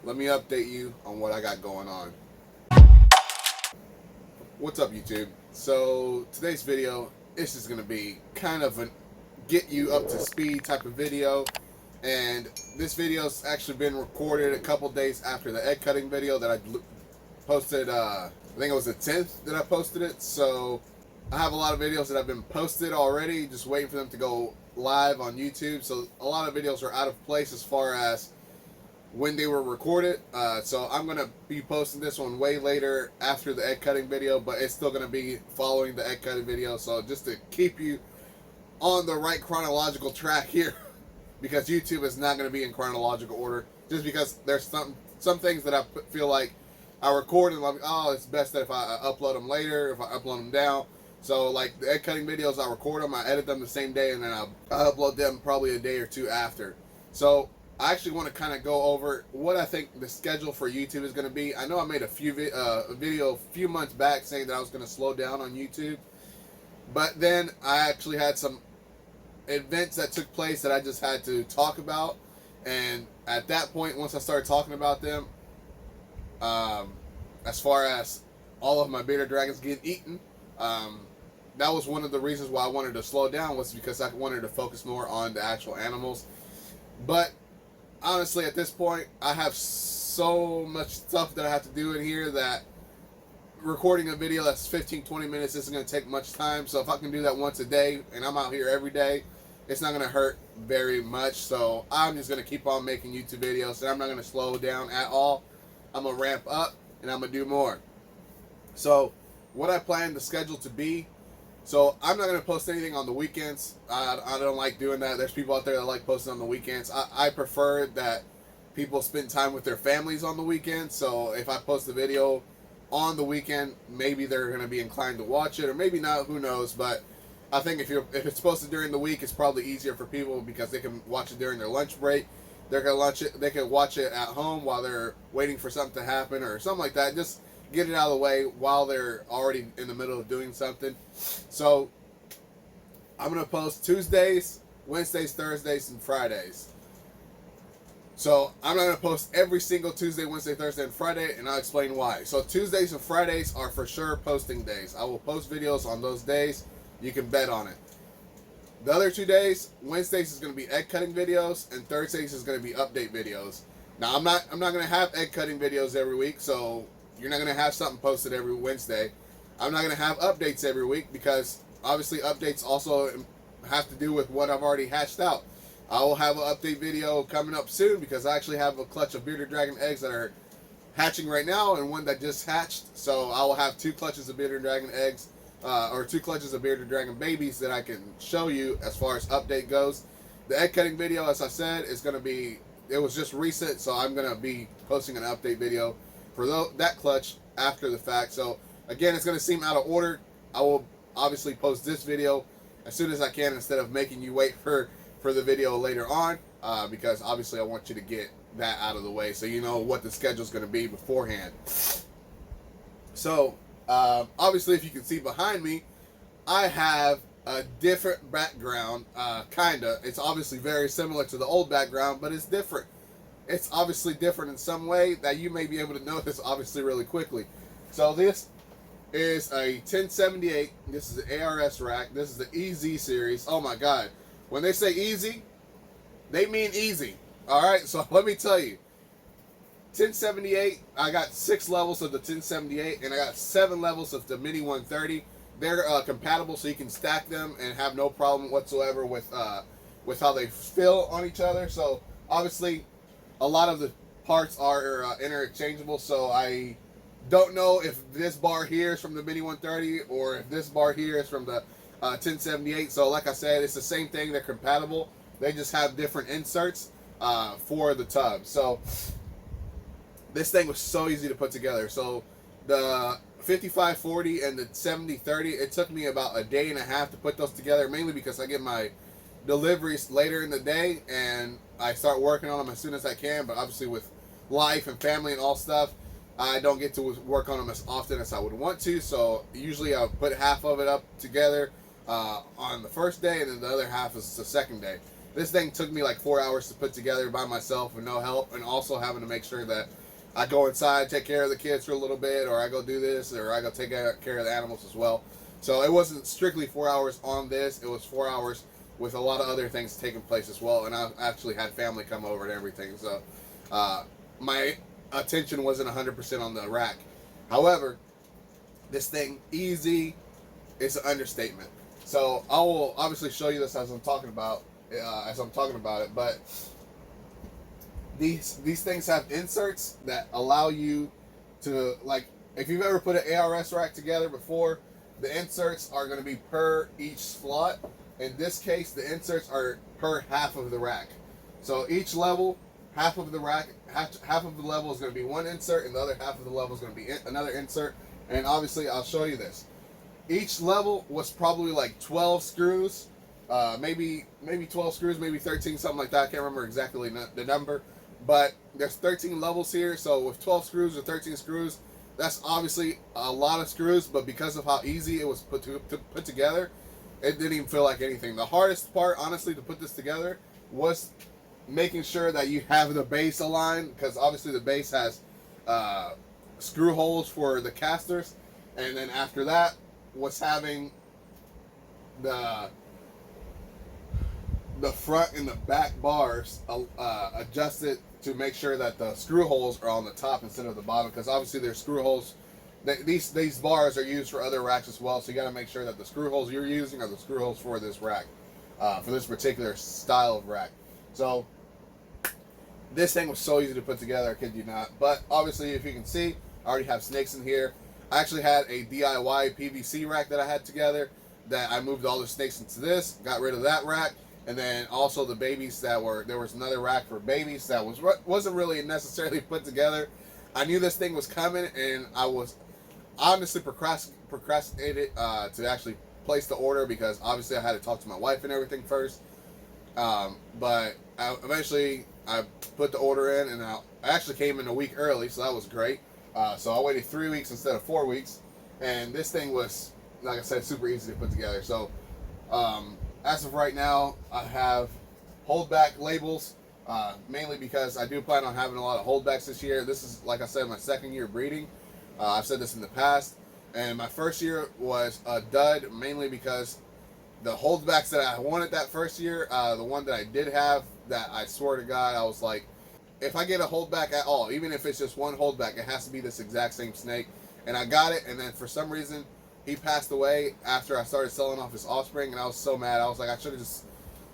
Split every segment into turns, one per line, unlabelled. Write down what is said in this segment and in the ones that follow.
let me update you on what I got going on. What's up, YouTube? So today's video is just gonna be kind of a get you up to speed type of video, and this video's actually been recorded a couple days after the egg cutting video that I posted. I think it was the 10th that I posted it. So I have a lot of videos that have been posted already, just waiting for them to go live on YouTube. So a lot of videos are out of place as far as when they were recorded. So I'm going to be posting this one way later after the egg cutting video, but it's still going to be following the egg cutting video. So just to keep you on the right chronological track here, because YouTube is not going to be in chronological order, just because there's some things that I feel like I record and I'm like, oh, it's best that if I upload them later, if I upload them down. So like the egg cutting videos, I record them, I edit them the same day, and then I upload them probably a day or two after. So I actually want to kind of go over what I think the schedule for YouTube is going to be. I know I made a video a few months back saying that I was going to slow down on YouTube, but then I actually had some events that took place that I just had to talk about, and at that point, once I started talking about them, as far as all of my bearded dragons getting eaten, that was one of the reasons why I wanted to slow down, was because I wanted to focus more on the actual animals. But honestly, at this point, I have so much stuff that I have to do in here that recording a video that's 15-20 minutes isn't going to take much time. So if I can do that once a day and I'm out here every day, it's not going to hurt very much. So I'm just going to keep on making YouTube videos, and I'm not going to slow down at all. I'm going to ramp up and I'm going to do more. So what I plan the schedule to be, so I'm not going to post anything on the weekends. I don't like doing that. There's people out there that like posting on the weekends. I prefer that people spend time with their families on the weekend. So if I post a video on the weekend, maybe they're going to be inclined to watch it, or maybe not, who knows. But I think if it's posted during the week, it's probably easier for people because they can watch it during their lunch break. They can watch it at home while they're waiting for something to happen or something like that. Just get it out of the way while they're already in the middle of doing something. So I'm going to post Tuesdays, Wednesdays, Thursdays, and Fridays. So I'm not going to post every single Tuesday, Wednesday, Thursday, and Friday, and I'll explain why. So Tuesdays and Fridays are for sure posting days. I will post videos on those days. You can bet on it. The other 2 days, Wednesdays is going to be egg cutting videos, and Thursdays is going to be update videos. Now I'm not going to have egg cutting videos every week, so you're not going to have something posted every Wednesday. I'm not going to have updates every week because obviously updates also have to do with what I've already hatched out. I will have an update video coming up soon because I actually have a clutch of bearded dragon eggs that are hatching right now and one that just hatched. So I will have 2 clutches of bearded dragon eggs, or 2 clutches of bearded dragon babies that I can show you as far as update goes. The egg cutting video, as I said, is going to be, it was just recent, so I'm going to be posting an update video for that clutch after the fact. So again, it's going to seem out of order. I will obviously post this video as soon as I can instead of making you wait for the video later on, because obviously I want you to get that out of the way so you know what the schedule is going to be beforehand. So obviously, if you can see behind me, I have a different background, kinda. It's obviously very similar to the old background, but it's different. It's obviously different in some way that you may be able to notice obviously really quickly. So this is a 1078. This is the ARS Rack. This is the EZ series. Oh my God. When they say easy, they mean easy. Alright, so let me tell you. 1078, I got 6 levels of the 1078, and I got 7 levels of the Mini 130. They're compatible, so you can stack them and have no problem whatsoever with how they feel on each other. So obviously, a lot of the parts are interchangeable, so I don't know if this bar here is from the Mini 130 or if this bar here is from the 1078. So like I said, it's the same thing. They're compatible. They just have different inserts for the tub. So this thing was so easy to put together. So the 5540 and the 7030, it took me about a day and a half to put those together, mainly because I get my deliveries later in the day and I start working on them as soon as I can. But obviously with life and family and all stuff, I don't get to work on them as often as I would want to. So usually I'll put half of it up together on the first day, and then the other half is the second day. This thing took me like 4 hours to put together by myself with no help, and also having to make sure that I go inside, take care of the kids for a little bit, or I go do this, or I go take care of the animals as well. So it wasn't strictly 4 hours on this. It was 4 hours with a lot of other things taking place as well. And I actually had family come over and everything. So my attention wasn't 100% on the rack. However, this thing, easy, is an understatement. So I will obviously show you this as I'm talking about it. But these things have inserts that allow you to, like, if you've ever put an ARS rack together before, the inserts are going to be per each slot. In this case, the inserts are per half of the rack. So each level, half of the rack, half of the level is going to be one insert, and the other half of the level is going to be another insert. And obviously, I'll show you this. Each level was probably like 12 screws, maybe 12 screws, maybe 13, something like that. I can't remember exactly the number, but there's 13 levels here. So with 12 screws or 13 screws, that's obviously a lot of screws, but because of how easy it was put together, it didn't even feel like anything. The hardest part, honestly, to put this together was making sure that you have the base aligned, because obviously the base has screw holes for the casters, and then after that was having the front and the back bars adjusted to make sure that the screw holes are on the top instead of the bottom, because obviously there's screw holes. These bars are used for other racks as well, so you got to make sure that the screw holes you're using are the screw holes for this rack, for this particular style of rack. So this thing was so easy to put together, I kid you not. But obviously, if you can see, I already have snakes in here. I actually had a DIY PVC rack that I had together that I moved all the snakes into this, got rid of that rack. And then also the babies there was another rack for babies that wasn't really necessarily put together. I knew this thing was coming, and I was honestly procrastinated to actually place the order, because obviously I had to talk to my wife and everything first. But eventually I put the order in, and I actually came in a week early, so that was great. So I waited 3 weeks instead of 4 weeks, and this thing was, like I said, super easy to put together. So as of right now, I have holdback labels, mainly because I do plan on having a lot of holdbacks this year. This is, like I said, my second year breeding. I've said this in the past, and my first year was a dud, mainly because the holdbacks that I wanted that first year, the one that I did have, that I swear to God, I was like, if I get a holdback at all, even if it's just one holdback, it has to be this exact same snake. And I got it, and then for some reason, he passed away after I started selling off his offspring, and I was so mad. I was like, I should have just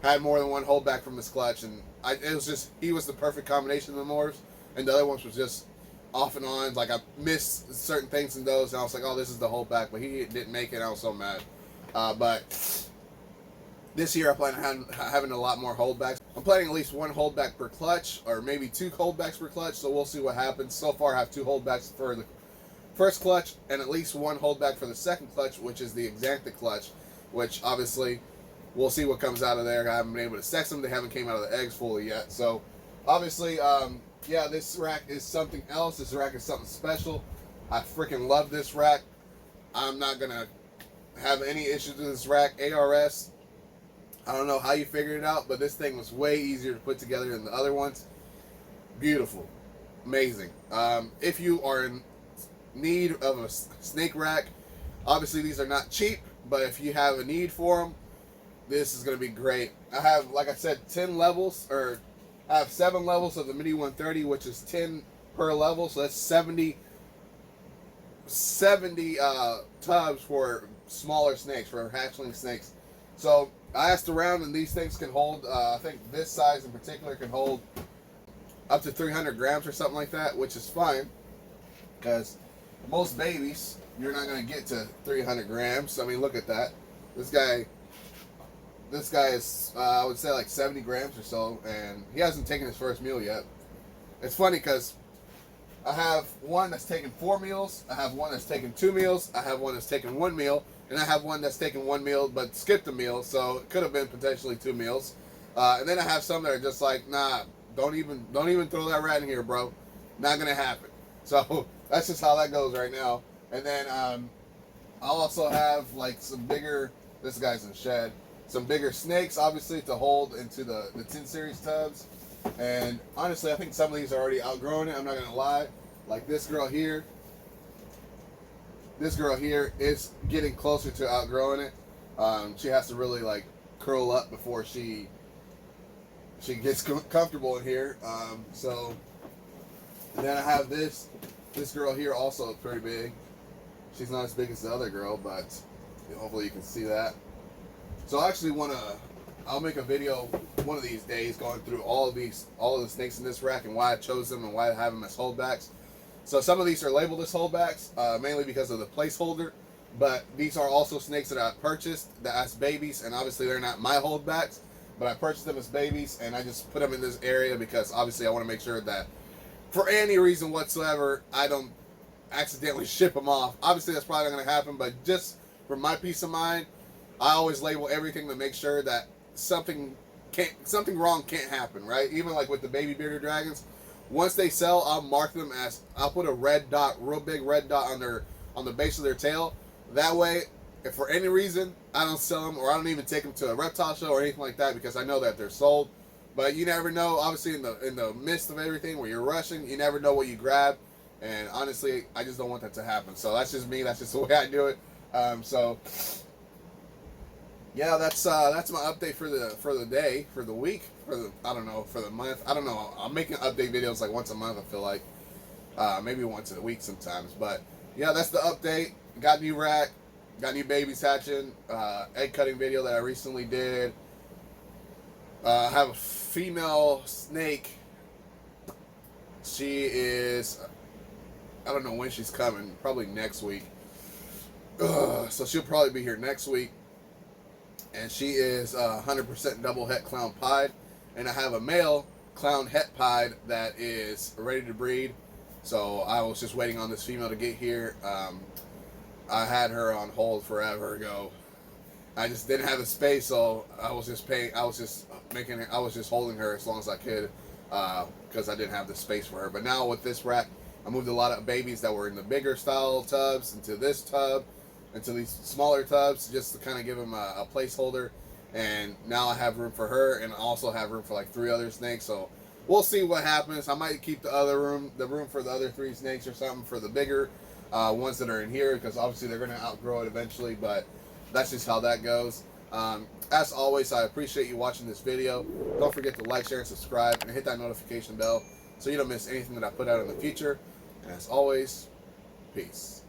had more than one holdback from this clutch, and he was the perfect combination of the morphs, and the other ones was just off and on. Like, I missed certain things in those, and I was like, oh, this is the holdback, but he didn't make it, and I was so mad. But this year I plan on having a lot more holdbacks. I'm planning at least one holdback per clutch, or maybe 2 holdbacks per clutch, so we'll see what happens. So far I have 2 holdbacks for the first clutch, and at least 1 holdback for the second clutch, which is the Exantha clutch, which obviously we'll see what comes out of there. I haven't been able to sex them. They haven't came out of the eggs fully yet. So obviously, yeah, this rack is something else. This rack is something special. I freaking love this rack. I'm not going to have any issues with this rack. ARS, I don't know how you figured it out, but this thing was way easier to put together than the other ones. Beautiful. Amazing. If you are in need of a snake rack, obviously these are not cheap, but if you have a need for them, this is going to be great. I have, like I said, 10 levels, or I have 7 levels of the Mini 130, which is 10 per level, so that's 70 tubs for smaller snakes, for hatchling snakes. So I asked around, and these things can hold, I think this size in particular can hold up to 300 grams or something like that, which is fine, because most babies, you're not going to get to 300 grams. I mean, look at that. This guy is, I would say, like 70 grams or so, and he hasn't taken his first meal yet. It's funny because I have one that's taken 4 meals, I have one that's taken 2 meals, I have one that's taken 1 meal, and I have one that's taken 1 meal but skipped a meal, so it could have been potentially 2 meals. And then I have some that are just like, nah, don't even throw that rat in here, bro. Not gonna happen. So that's just how that goes right now. And then I'll also have like some bigger. This guy's in the shed. some bigger snakes, obviously, to hold into the 10 series tubs. And honestly, I think some of these are already outgrowing it. I'm not gonna lie. Like this girl here is getting closer to outgrowing it. She has to really like curl up before she gets comfortable in here. And then I have this girl here, also pretty big. She's not as big as the other girl, but hopefully you can see that. So I actually I'll make a video one of these days going through all of the snakes in this rack and why I chose them and why I have them as holdbacks. So some of these are labeled as holdbacks, mainly because of the placeholder, but these are also snakes that I purchased as babies, and obviously they're not my holdbacks, but I purchased them as babies, and I just put them in this area because obviously I want to make sure that for any reason whatsoever, I don't accidentally ship them off. Obviously that's probably not going to happen, but just for my peace of mind, I always label everything to make sure that something wrong can't happen, right? Even like with the baby bearded dragons, once they sell, I'll mark them as, I'll put a red dot, real big red dot on the base of their tail. That way, if for any reason I don't sell them, or I don't even take them to a reptile show or anything like that, because I know that they're sold. But you never know. Obviously, in the midst of everything, where you're rushing, you never know what you grab. And honestly, I just don't want that to happen. So that's just me. That's just the way I do it. Yeah, that's my update for the day, for the week, for the month. I don't know. I'm making update videos like once a month. I feel like maybe once a week sometimes. But yeah, that's the update. Got new rack, got new babies hatching. Egg cutting video that I recently did. I have a female snake. She is, I don't know when she's coming. Probably next week. So she'll probably be here next week. And she is 100% double het clown pied. And I have a male clown het pied that is ready to breed. So I was just waiting on this female to get here. I had her on hold forever ago. I just didn't have the space, so I was just holding her as long as I could, because I didn't have the space for her. But now with this rack, I moved a lot of babies that were in the bigger style tubs into this tub, into these smaller tubs, just to kind of give them a placeholder. And now I have room for her, and I also have room for like 3 other snakes. So we'll see what happens. I might keep the room for the other 3 snakes or something for the bigger ones that are in here, because obviously they're going to outgrow it eventually. But that's just how that goes. As always, I appreciate you watching this video. Don't forget to like, share, and subscribe, and hit that notification bell so you don't miss anything that I put out in the future. And as always, peace.